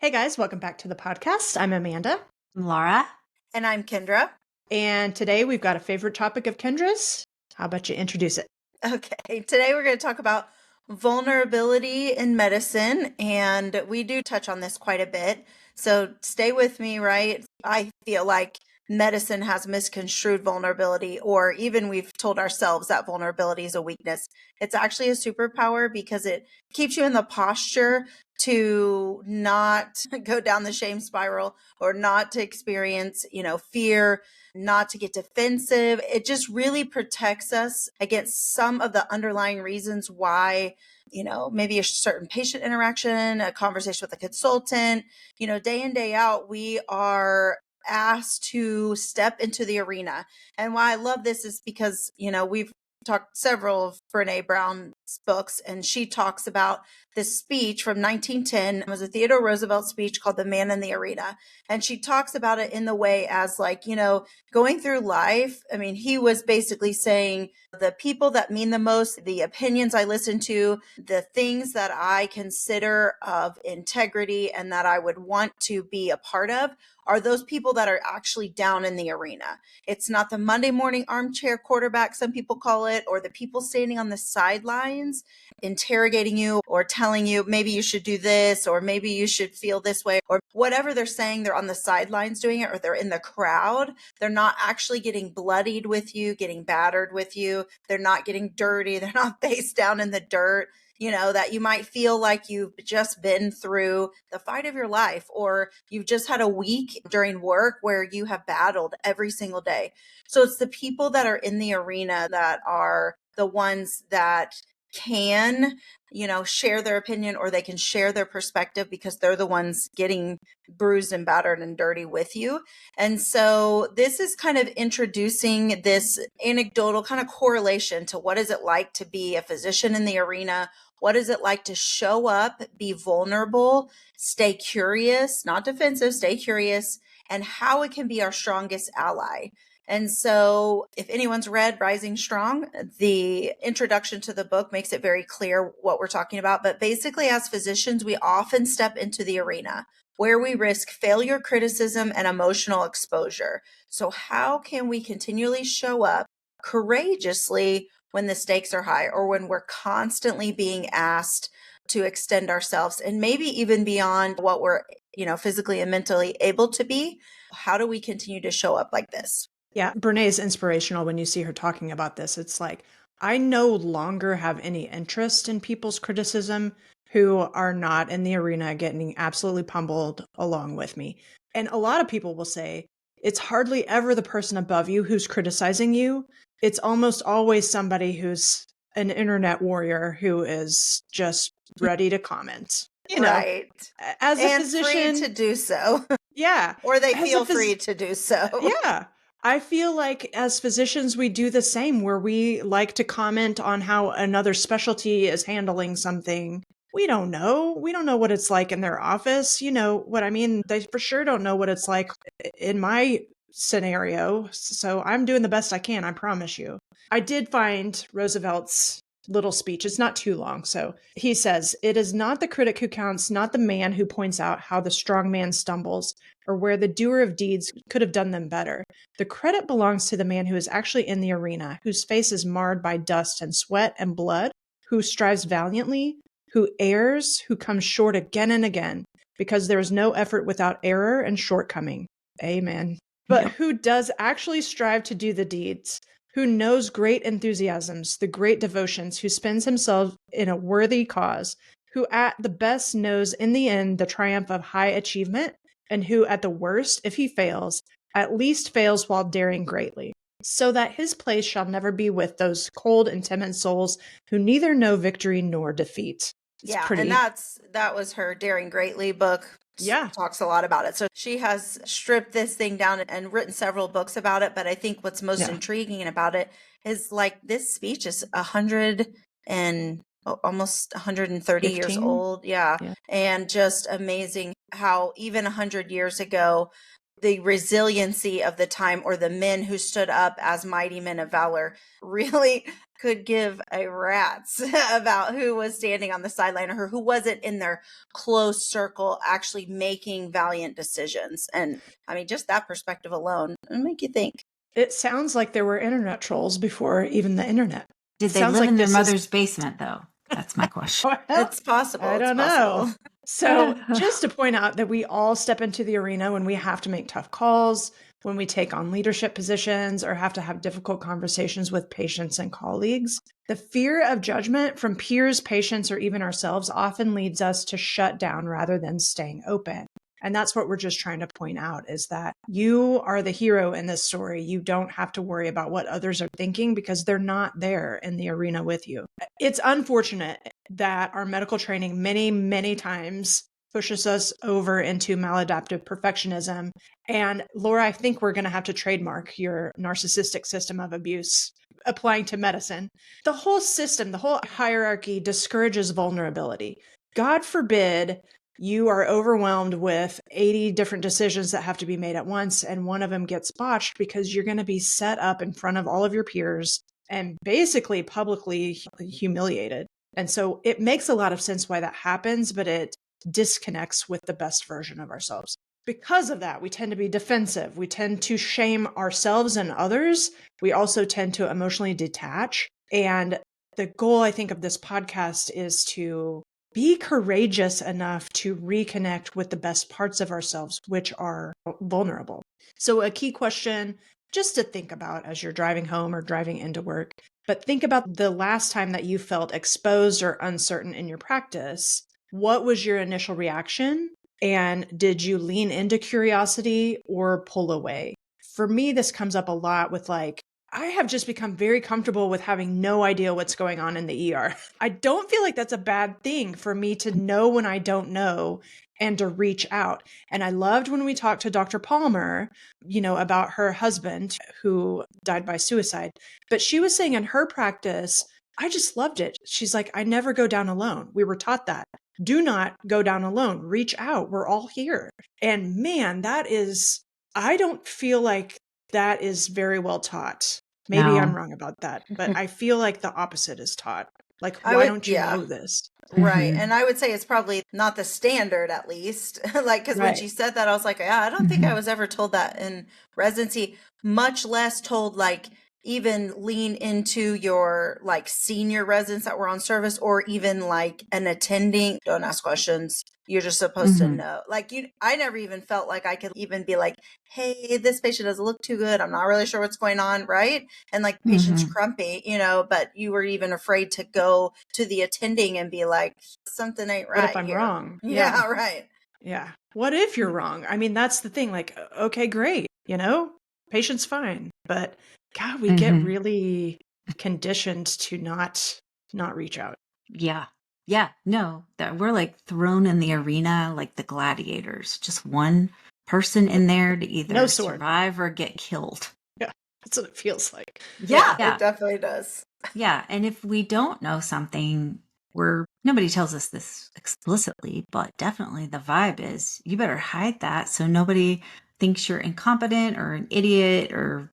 Hey guys, welcome back to the podcast. I'm Amanda. Laura. And I'm Kendra. And today we've got a favorite topic of Kendra's. How about you introduce it? Okay, today we're going to talk about vulnerability in medicine, and we do touch on this quite a bit. So stay with me, right? I feel like medicine has misconstrued vulnerability, or even we've told ourselves that vulnerability is a weakness. It's actually a superpower because it keeps you in the posture to not go down the shame spiral or not to experience, fear, not to get defensive. It just really protects us against some of the underlying reasons why, maybe a certain patient interaction, a conversation with a consultant, day in, day out, we are asked to step into the arena. And why I love this is because, we've talked several of Brene Brown's books, and she talks about this speech from 1910. It was a Theodore Roosevelt speech called The Man in the Arena. And she talks about it in the way as like, going through life. I mean, he was basically saying the people that mean the most, the opinions I listen to, the things that I consider of integrity and that I would want to be a part of are those people that are actually down in the arena. It's not the Monday morning armchair quarterback, some people call it, or the people standing on the sidelines interrogating you or telling you maybe you should do this or maybe you should feel this way or whatever they're saying. They're on the sidelines doing it, or they're in the crowd. They're not actually getting bloodied with you, getting battered with you. They're not getting dirty. They're not face down in the dirt. That you might feel like you've just been through the fight of your life, or you've just had a week during work where you have battled every single day. So it's the people that are in the arena that are the ones that can, share their opinion, or they can share their perspective because they're the ones getting bruised and battered and dirty with you. And so this is kind of introducing this anecdotal kind of correlation to what is it like to be a physician in the arena? What is it like to show up, be vulnerable, stay curious, not defensive, stay curious, and how it can be our strongest ally. And so if anyone's read Rising Strong, the introduction to the book makes it very clear what we're talking about. But basically, as physicians, we often step into the arena where we risk failure, criticism, and emotional exposure. So how can we continually show up courageously when the stakes are high, or when we're constantly being asked to extend ourselves and maybe even beyond what we're, physically and mentally able to be? How do we continue to show up like this? Yeah, Brene is inspirational when you see her talking about this. It's like, I no longer have any interest in people's criticism who are not in the arena getting absolutely pummeled along with me. And a lot of people will say, it's hardly ever the person above you who's criticizing you. It's almost always somebody who's an internet warrior who is just ready to comment. Right. As a And physician, free to do so. yeah. Or they As feel free to do so. Yeah. I feel like as physicians, we do the same, where we like to comment on how another specialty is handling something. We don't know. We don't know what it's like in their office. You know what I mean? They for sure don't know what it's like in my scenario. So I'm doing the best I can, I promise you. I did find Roosevelt's little speech. It's not too long. So he says, "It is not the critic who counts, not the man who points out how the strong man stumbles, or where the doer of deeds could have done them better. The credit belongs to the man who is actually in the arena, whose face is marred by dust and sweat and blood, who strives valiantly, who errs, who comes short again and again, because there is no effort without error and shortcoming." Amen. But who does actually strive to do the deeds, who knows great enthusiasms, the great devotions, who spends himself in a worthy cause, who at the best knows in the end the triumph of high achievement, and who at the worst, if he fails, at least fails while daring greatly, so that his place shall never be with those cold and timid souls who neither know victory nor defeat. It's pretty. And that was her Daring Greatly book. Yeah. Talks a lot about it. So she has stripped this thing down and written several books about it. But I think what's most intriguing about it is like this speech is 100 and almost 130 years old. Yeah. And just amazing how even 100 years ago, the resiliency of the time, or the men who stood up as mighty men of valor, really could give a rat's about who was standing on the sideline or who wasn't in their close circle actually making valiant decisions. And I mean, just that perspective alone will make you think. It sounds like there were internet trolls before even the internet. Did they live in their mother's basement, though? That's my question. Well, It's possible. I don't know. So just to point out that we all step into the arena when we have to make tough calls, when we take on leadership positions, or have to have difficult conversations with patients and colleagues. The fear of judgment from peers, patients, or even ourselves often leads us to shut down rather than staying open. And that's what we're just trying to point out, is that you are the hero in this story. You don't have to worry about what others are thinking because they're not there in the arena with you. It's unfortunate that our medical training many, many times pushes us over into maladaptive perfectionism. And Laura, I think we're going to have to trademark your narcissistic system of abuse applying to medicine. The whole system, the whole hierarchy discourages vulnerability. God forbid you are overwhelmed with 80 different decisions that have to be made at once, and one of them gets botched because you're going to be set up in front of all of your peers and basically publicly humiliated. And so it makes a lot of sense why that happens, but it disconnects with the best version of ourselves. Because of that, we tend to be defensive. We tend to shame ourselves and others. We also tend to emotionally detach. And the goal, I think, of this podcast is to be courageous enough to reconnect with the best parts of ourselves, which are vulnerable. So a key question just to think about as you're driving home or driving into work, but think about the last time that you felt exposed or uncertain in your practice. What was your initial reaction? And did you lean into curiosity or pull away? For me, this comes up a lot with I have just become very comfortable with having no idea what's going on in the ER. I don't feel like that's a bad thing for me to know when I don't know and to reach out. And I loved when we talked to Dr. Palmer, about her husband who died by suicide. But she was saying in her practice, I just loved it. She's like, I never go down alone. We were taught that. Do not go down alone. Reach out. We're all here. And man, I don't feel like that is very well taught. Maybe I'm wrong about that, but I feel like the opposite is taught. Why don't you know this? Right. And I would say it's probably not the standard, at least. Because when she said that, I was like, yeah, I don't think I was ever told that in residency, much less told even lean into your senior residents that were on service, or even an attending. Don't ask questions. You're just supposed to know. I never even felt like I could even be like, hey, this patient doesn't look too good. I'm not really sure what's going on. Right. And patient's crumpy, but you were even afraid to go to the attending and be like, something ain't right. What if I'm wrong? Yeah. Right. Yeah. What if you're wrong? I mean, that's the thing. Okay, great. Patient's fine. But God, we get really conditioned to not reach out. Yeah. Yeah. No, that we're thrown in the arena like the gladiators. Just one person in there to either survive or get killed. Yeah. That's what it feels like. Yeah. It definitely does. Yeah. And if we don't know something, nobody tells us this explicitly, but definitely the vibe is you better hide that so nobody thinks you're incompetent or an idiot, or,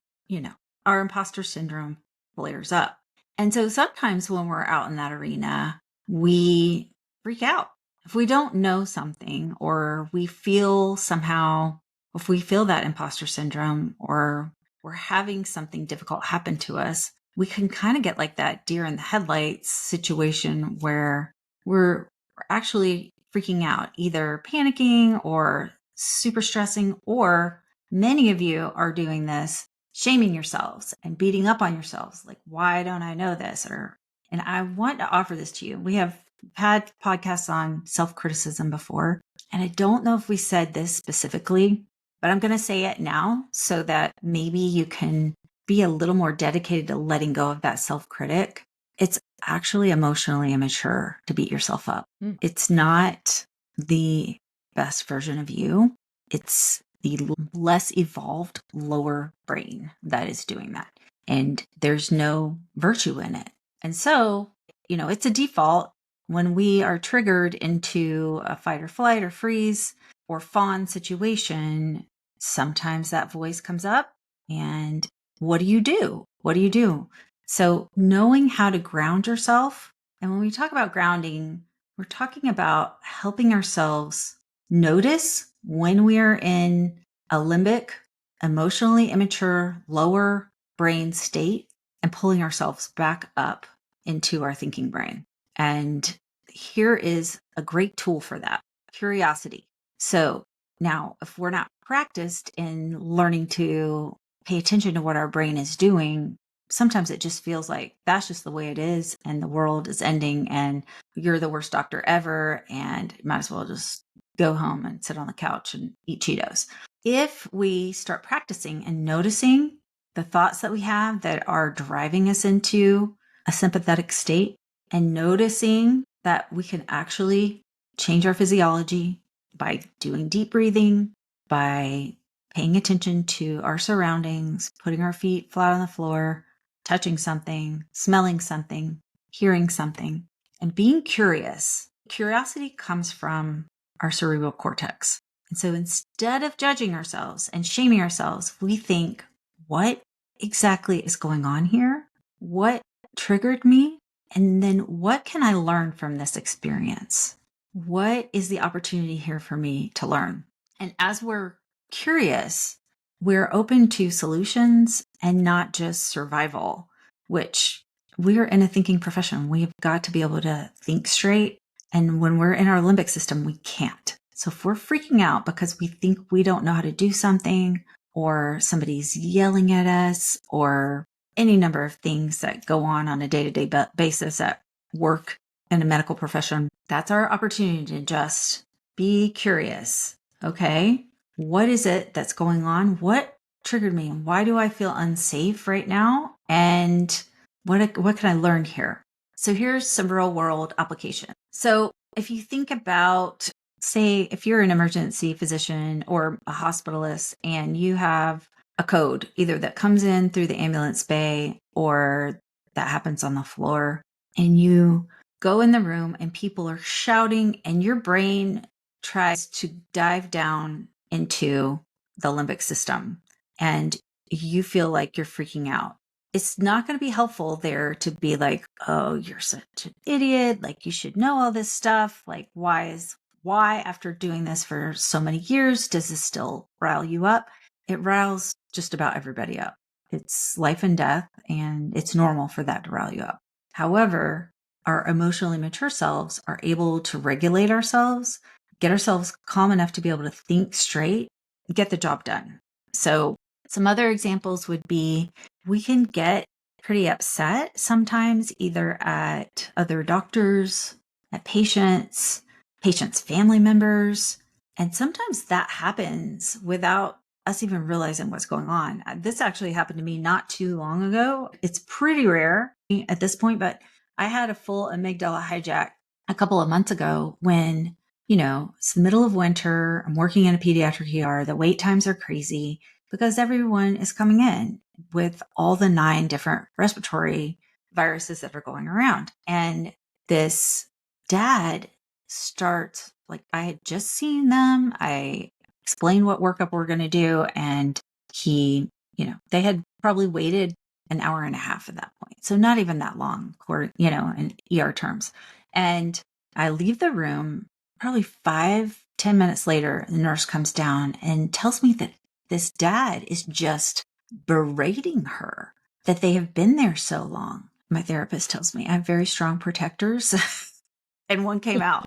our imposter syndrome flares up. And so sometimes when we're out in that arena, we freak out. If we don't know something, or we feel if we feel that imposter syndrome, or we're having something difficult happen to us, we can kind of get like that deer in the headlights situation where we're actually freaking out, either panicking or super stressing, or many of you are doing this, shaming yourselves and beating up on yourselves. Like, why don't I know this? And I want to offer this to you. We have had podcasts on self-criticism before, and I don't know if we said this specifically, but I'm going to say it now so that maybe you can be a little more dedicated to letting go of that self-critic. It's actually emotionally immature to beat yourself up. It's not the best version of you. It's the less evolved lower brain that is doing that. And there's no virtue in it. And so, it's a default when we are triggered into a fight or flight or freeze or fawn situation. Sometimes that voice comes up, and what do you do? What do you do? So knowing how to ground yourself. And when we talk about grounding, we're talking about helping ourselves notice when we are in a limbic, emotionally immature, lower brain state and pulling ourselves back up into our thinking brain. And here is a great tool for that: curiosity. So now, if we're not practiced in learning to pay attention to what our brain is doing, sometimes it just feels like that's just the way it is and the world is ending and you're the worst doctor ever and you might as well just go home and sit on the couch and eat Cheetos. If we start practicing and noticing the thoughts that we have that are driving us into a sympathetic state and noticing that we can actually change our physiology by doing deep breathing, by paying attention to our surroundings, putting our feet flat on the floor, touching something, smelling something, hearing something, and being curious. Curiosity comes from our cerebral cortex. And so instead of judging ourselves and shaming ourselves, we think, what exactly is going on here? What triggered me? And then what can I learn from this experience? What is the opportunity here for me to learn? And as we're curious, we're open to solutions and not just survival, which we're in a thinking profession. We've got to be able to think straight. And when we're in our limbic system, we can't. So if we're freaking out because we think we don't know how to do something, or somebody's yelling at us, or any number of things that go on a day-to-day basis at work in a medical profession, that's our opportunity to just be curious. Okay, what is it that's going on? What triggered me? And why do I feel unsafe right now? And what can I learn here? So here's some real world application. So if you think about, say, if you're an emergency physician or a hospitalist and you have a code either that comes in through the ambulance bay or that happens on the floor, and you go in the room and people are shouting and your brain tries to dive down into the limbic system and you feel like you're freaking out. It's not going to be helpful there to be like, oh, you're such an idiot. Like, you should know all this stuff. Like, why after doing this for so many years, does this still rile you up? It riles just about everybody up. It's life and death, and it's normal for that to rile you up. However, our emotionally mature selves are able to regulate ourselves, get ourselves calm enough to be able to think straight, get the job done. So some other examples would be, we can get pretty upset sometimes either at other doctors, at patients' family members. And sometimes that happens without us even realizing what's going on. This actually happened to me not too long ago. It's pretty rare at this point, but I had a full amygdala hijack a couple of months ago when, it's the middle of winter. I'm working in a pediatric ER. The wait times are crazy because everyone is coming in with all the 9 different respiratory viruses that are going around. And this dad starts, like, I had just seen them. I explained what workup we're going to do. And they had probably waited an hour and a half at that point. So not even that long, in ER terms. And I leave the room probably 5-10 minutes later. The nurse comes down and tells me that this dad is just berating her, that they have been there so long. My therapist tells me I have very strong protectors and one came out.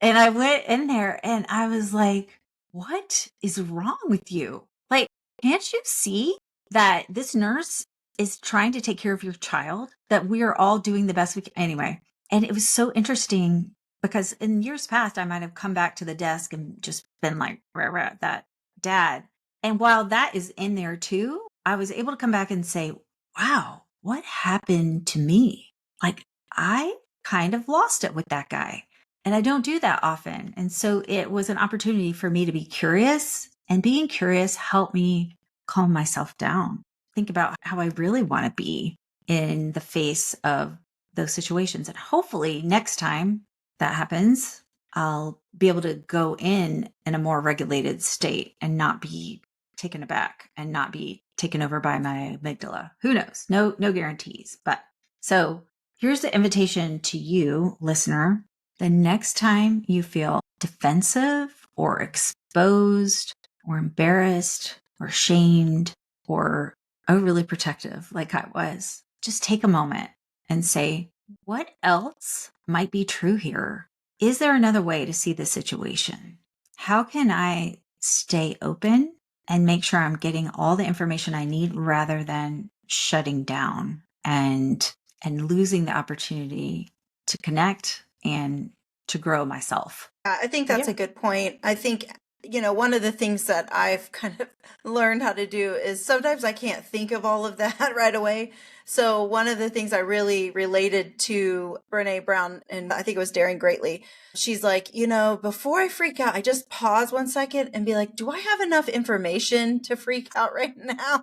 And I went in there and I was like, what is wrong with you? Like, can't you see that this nurse is trying to take care of your child, that we are all doing the best we can? Anyway, and it was so interesting because in years past, I might have come back to the desk and just been like, rah, rah, that dad. And while that is in there too, I was able to come back and say, wow, what happened to me? Like, I kind of lost it with that guy. And I don't do that often. And so it was an opportunity for me to be curious, and being curious helped me calm myself down. Think about how I really want to be in the face of those situations. And hopefully next time that happens, I'll be able to go in a more regulated state and not be taken aback and not be taken over by my amygdala. Who knows? No guarantees. But so here's the invitation to you, listener. The next time you feel defensive or exposed or embarrassed or shamed or overly protective, like I was, just take a moment and say, what else might be true here? Is there another way to see the situation? How can I stay open and make sure I'm getting all the information I need rather than shutting down and losing the opportunity to connect and to grow myself? I think that's a good point. I think, one of the things that I've kind of learned how to do is sometimes I can't think of all of that right away. So one of the things I really related to Brene Brown, and I think it was Daring Greatly, she's like, before I freak out, I just pause 1 second and be like, do I have enough information to freak out right now?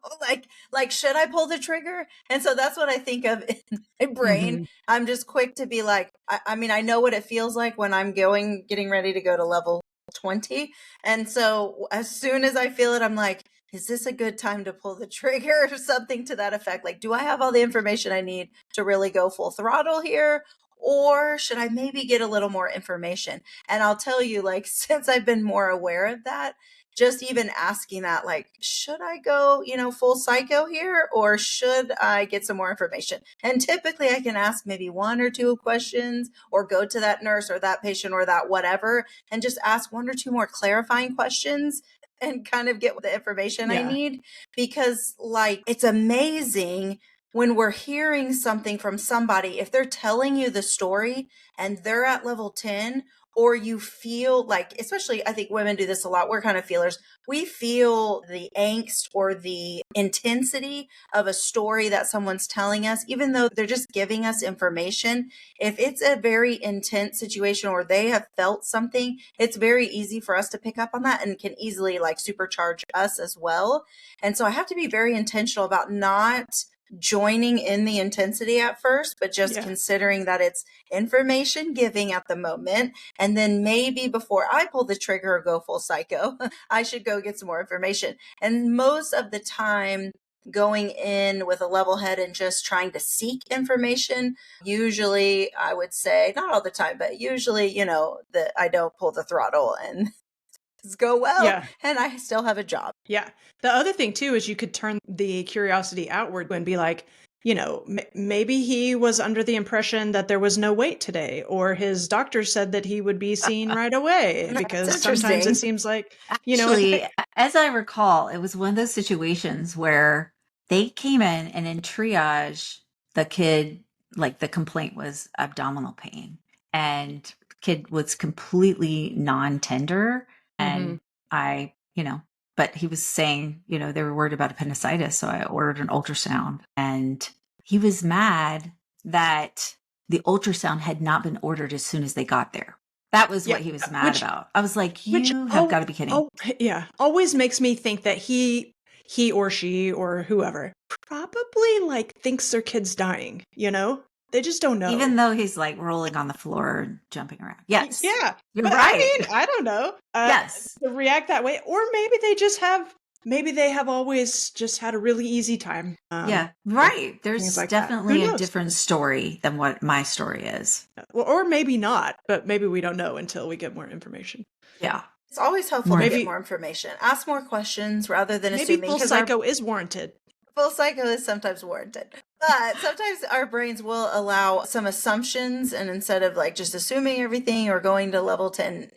like, should I pull the trigger? And so that's what I think of in my brain. I'm just quick to be like, I mean, I know what it feels like when I'm getting ready to go to level 20. And so as soon as I feel it, I'm like, is this a good time to pull the trigger or something to that effect? Like, do I have all the information I need to really go full throttle here? Or should I maybe get a little more information? And I'll tell you, like, since I've been more aware of that, just even asking that, like, should I go, full psycho here, or should I get some more information? And typically I can ask maybe 1 or 2 questions, or go to that nurse or that patient or that whatever, and just ask 1 or 2 more clarifying questions and kind of get the information I need. Because, like, it's amazing when we're hearing something from somebody, if they're telling you the story and they're at level 10, or you feel like, especially I think women do this a lot, we're kind of feelers. We feel the angst or the intensity of a story that someone's telling us, even though they're just giving us information. If it's a very intense situation or they have felt something, it's very easy for us to pick up on that and can easily like supercharge us as well. And so I have to be very intentional about not joining in the intensity at first, but just considering that it's information giving at the moment. And then maybe before I pull the trigger or go full psycho, I should go get some more information. And most of the time, going in with a level head and just trying to seek information, usually I would say, not all the time, but usually, that I don't pull the throttle and go well, and I still have a job. Yeah. The other thing too is you could turn the curiosity outward and be like, maybe he was under the impression that there was no wait today, or his doctor said that he would be seen right away, because sometimes it seems like, actually, as I recall, it was one of those situations where they came in and in triage, the kid, like the complaint was abdominal pain, and kid was completely non-tender. And I, but he was saying, they were worried about appendicitis. So I ordered an ultrasound, and he was mad that the ultrasound had not been ordered as soon as they got there. That was what he was mad about. I was like, you have got to be kidding. Always makes me think that he or she or whoever probably like thinks their kid's dying, They just don't know. Even though he's like rolling on the floor and jumping around. Yes. Yeah. You're but right. I mean, I don't know. Yes. To react that way. Or maybe they have always just had a really easy time. Yeah. Right. There's like definitely a different story than what my story is. Well, or maybe not, but maybe we don't know until we get more information. Yeah. It's always helpful to get more information. Ask more questions rather than assuming. Maybe full psycho is warranted. Full psycho is sometimes warranted. But sometimes our brains will allow some assumptions, and instead of like just assuming everything or going to level 10,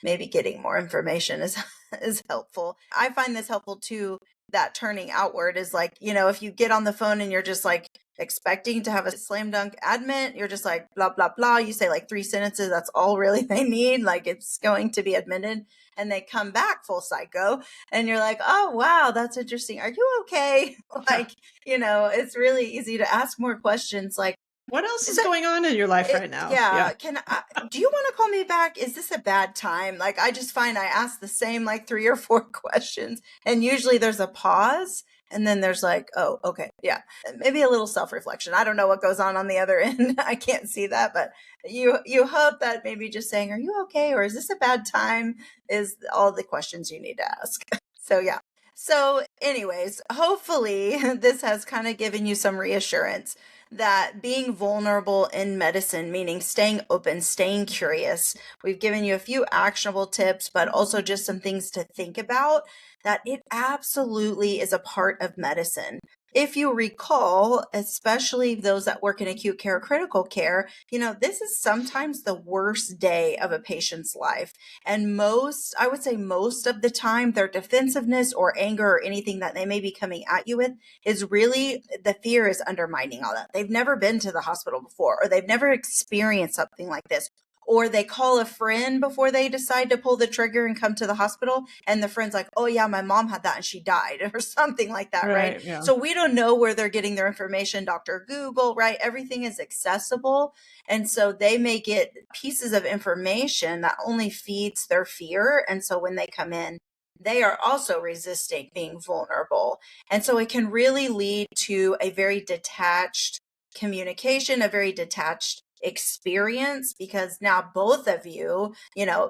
maybe getting more information is helpful. I find this helpful too, that turning outward is like, if you get on the phone and you're just like expecting to have a slam dunk admit, you're just like blah, blah, blah. You say like 3 sentences. That's all really they need. Like it's going to be admitted. And they come back full psycho and you're like, oh, wow, that's interesting. Are you okay? Like, it's really easy to ask more questions. Like, what else is going on in your life right now? Yeah. Do you want to call me back? Is this a bad time? Like, I just find I ask the same like 3 or 4 questions, and usually there's a pause. And then there's like, oh, okay. Yeah. Maybe a little self-reflection. I don't know what goes on the other end. I can't see that, but you hope that maybe just saying, are you okay? Or is this a bad time? Is all the questions you need to ask. So yeah. So, anyways, hopefully this has kind of given you some reassurance that being vulnerable in medicine, meaning staying open, staying curious, we've given you a few actionable tips, but also just some things to think about, that it absolutely is a part of medicine. If you recall, especially those that work in acute care or critical care, this is sometimes the worst day of a patient's life. And I would say most of the time, their defensiveness or anger or anything that they may be coming at you with is really the fear is undermining all that. They've never been to the hospital before, or they've never experienced something like this. Or they call a friend before they decide to pull the trigger and come to the hospital. And the friend's like, oh, yeah, my mom had that and she died, or something like that, right? Yeah. So we don't know where they're getting their information. Dr. Google, right? Everything is accessible. And so they may get pieces of information that only feeds their fear. And so when they come in, they are also resisting being vulnerable. And so it can really lead to a very detached communication, a very detached experience, because now both of you,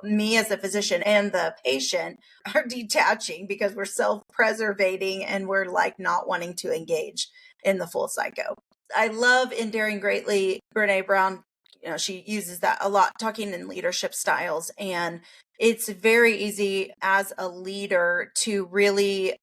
me as a physician and the patient, are detaching because we're self-preservating and we're like not wanting to engage in the full psycho. I love in Daring Greatly, Brene Brown, she uses that a lot, talking in leadership styles. And it's very easy as a leader to really,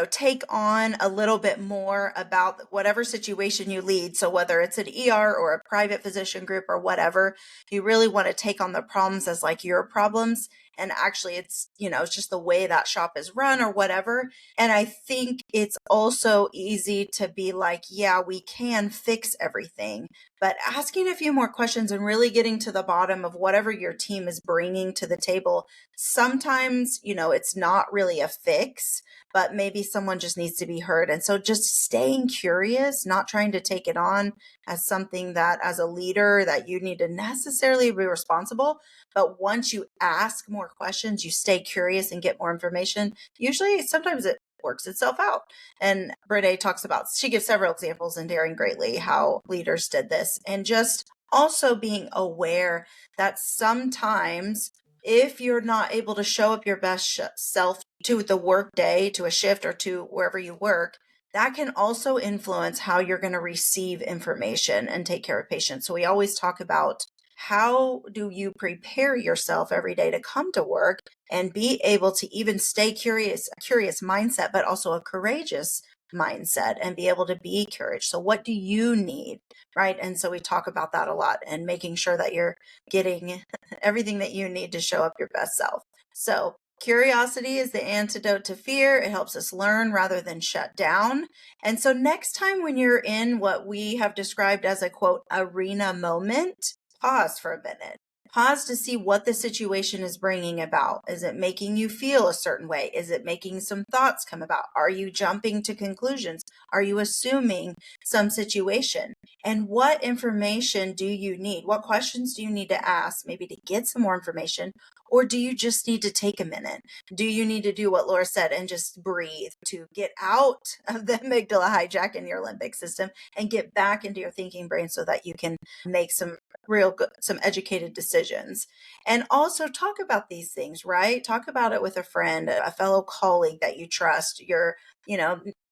take on a little bit more about whatever situation you lead. So whether it's an ER or a private physician group or whatever, you really want to take on the problems as like your problems. And actually it's just the way that shop is run or whatever. And I think it's also easy to be like, yeah, we can fix everything, but asking a few more questions and really getting to the bottom of whatever your team is bringing to the table. Sometimes, it's not really a fix, but maybe someone just needs to be heard. And so just staying curious, not trying to take it on as something that as a leader that you need to necessarily be responsible. But once you ask more questions, you stay curious and get more information. Usually, sometimes it works itself out. And Brene talks about, she gives several examples in Daring Greatly, how leaders did this. And just also being aware that sometimes if you're not able to show up your best self to the work day, to a shift, or to wherever you work, that can also influence how you're going to receive information and take care of patients. So we always talk about, how do you prepare yourself every day to come to work and be able to even stay curious, a curious mindset, but also a courageous mindset, and be able to be courage. So what do you need, right? And so we talk about that a lot, and making sure that you're getting everything that you need to show up your best self. So curiosity is the antidote to fear. It helps us learn rather than shut down. And so next time when you're in what we have described as a quote, arena moment, pause for a minute. Pause to see what the situation is bringing about. Is it making you feel a certain way? Is it making some thoughts come about? Are you jumping to conclusions? Are you assuming some situation? And what information do you need? What questions do you need to ask, maybe to get some more information? Or do you just need to take a minute? Do you need to do what Laura said and just breathe to get out of the amygdala hijacking your limbic system and get back into your thinking brain so that you can make some real good, some educated decisions? And also talk about these things, right? Talk about it with a friend, a fellow colleague that you trust, your,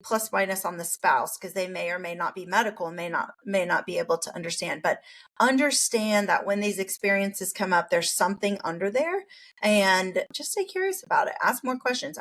plus minus on the spouse, because they may or may not be medical and may not be able to understand. But understand that when these experiences come up, there's something under there, and just stay curious about it. Ask more questions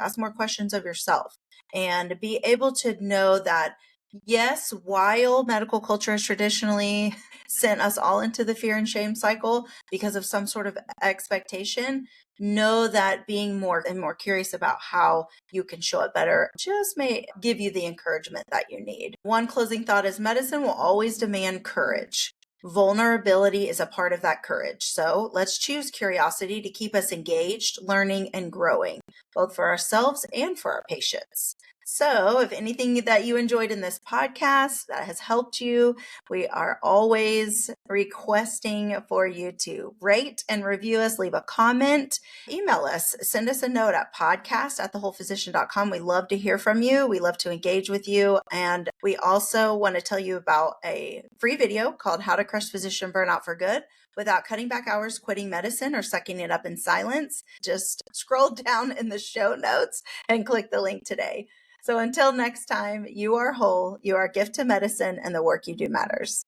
of yourself, and be able to know that, yes, while medical culture has traditionally sent us all into the fear and shame cycle because of some sort of expectation, know that being more and more curious about how you can show it better just may give you the encouragement that you need. One closing thought is, medicine will always demand courage. Vulnerability is a part of that courage. So let's choose curiosity to keep us engaged, learning, and growing, both for ourselves and for our patients. So, if anything that you enjoyed in this podcast that has helped you, we are always requesting for you to rate and review us, leave a comment, email us, send us a note at podcast@thewholephysician.com. We love to hear from you. We love to engage with you. And we also want to tell you about a free video called How to Crush Physician Burnout for Good Without Cutting Back Hours, Quitting Medicine, or Sucking It Up in Silence. Just scroll down in the show notes and click the link today. So until next time, you are whole, you are a gift to medicine, and the work you do matters.